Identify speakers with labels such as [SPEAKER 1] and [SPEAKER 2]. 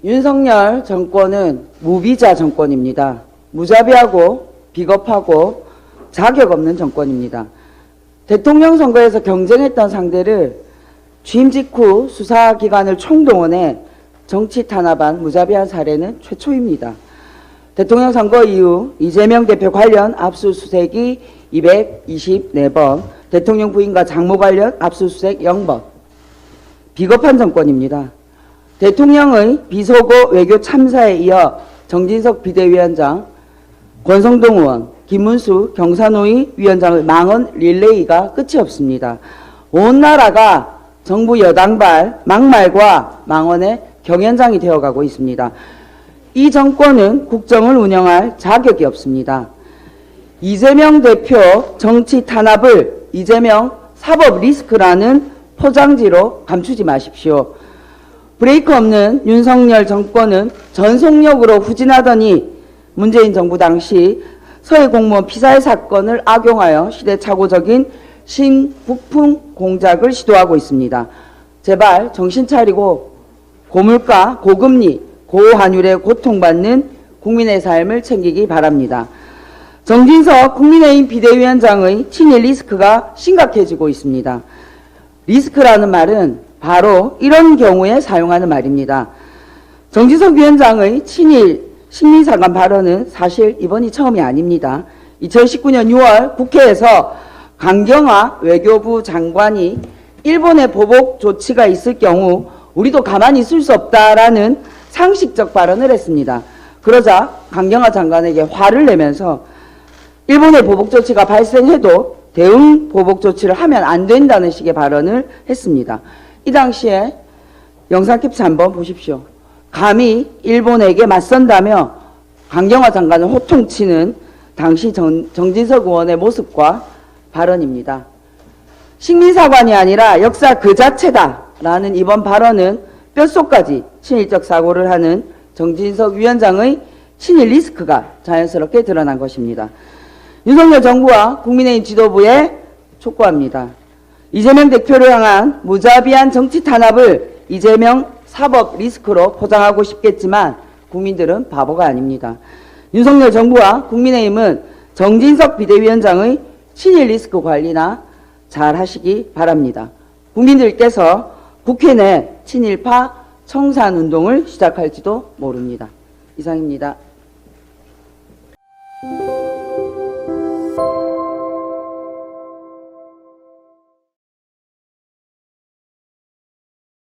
[SPEAKER 1] 윤석열 정권은 무비자 정권입니다. 무자비하고 비겁하고 자격 없는 정권입니다. 대통령 선거에서 경쟁했던 상대를 취임 직후 수사기관을 총동원해 정치 탄압한 무자비한 사례는 최초입니다. 대통령 선거 이후 이재명 대표 관련 압수수색이 224번, 대통령 부인과 장모 관련 압수수색 0번. 비겁한 정권입니다. 대통령의 비속어 외교 참사에 이어 정진석 비대위원장, 권성동 의원, 김문수 경사노위 위원장의 망언 릴레이가 끝이 없습니다. 온 나라가 정부 여당발 막말과 망언의 경연장이 되어가고 있습니다. 이 정권은 국정을 운영할 자격이 없습니다. 이재명 대표 정치 탄압을 이재명 사법 리스크라는 포장지로 감추지 마십시오. 브레이크 없는 윤석열 정권은 전속력으로 후진하더니 문재인 정부 당시 서해 공무원 피살 사건을 악용하여 시대착오적인 신북풍 공작을 시도하고 있습니다. 제발 정신 차리고 고물가, 고금리, 고환율에 고통받는 국민의 삶을 챙기기 바랍니다. 정진석 국민의힘 비대위원장의 친일 리스크가 심각해지고 있습니다. 리스크라는 말은 바로 이런 경우에 사용하는 말입니다. 정진석 위원장의 친일 식민사관 발언은 사실 이번이 처음이 아닙니다. 2019년 6월 국회에서 강경화 외교부 장관이 일본의 보복 조치가 있을 경우 우리도 가만히 있을 수 없다라는 상식적 발언을 했습니다. 그러자 강경화 장관에게 화를 내면서 일본의 보복 조치가 발생해도 대응 보복 조치를 하면 안 된다는 식의 발언을 했습니다. 이 당시에 영상 캡처 한번 보십시오. 감히 일본에게 맞선다며 강경화 장관을 호통치는 당시 정진석 의원의 모습과 발언입니다. 식민사관이 아니라 역사 그 자체다라는 이번 발언은 뼛속까지 친일적 사고를 하는 정진석 위원장의 친일 리스크가 자연스럽게 드러난 것입니다. 윤석열 정부와 국민의힘 지도부에 촉구합니다. 이재명 대표를 향한 무자비한 정치 탄압을 이재명 사법 리스크로 포장하고 싶겠지만 국민들은 바보가 아닙니다. 윤석열 정부와 국민의힘은 정진석 비대위원장의 친일 리스크 관리나 잘 하시기 바랍니다. 국민들께서 국회 내 친일파 청산운동을 시작할지도 모릅니다. 이상입니다.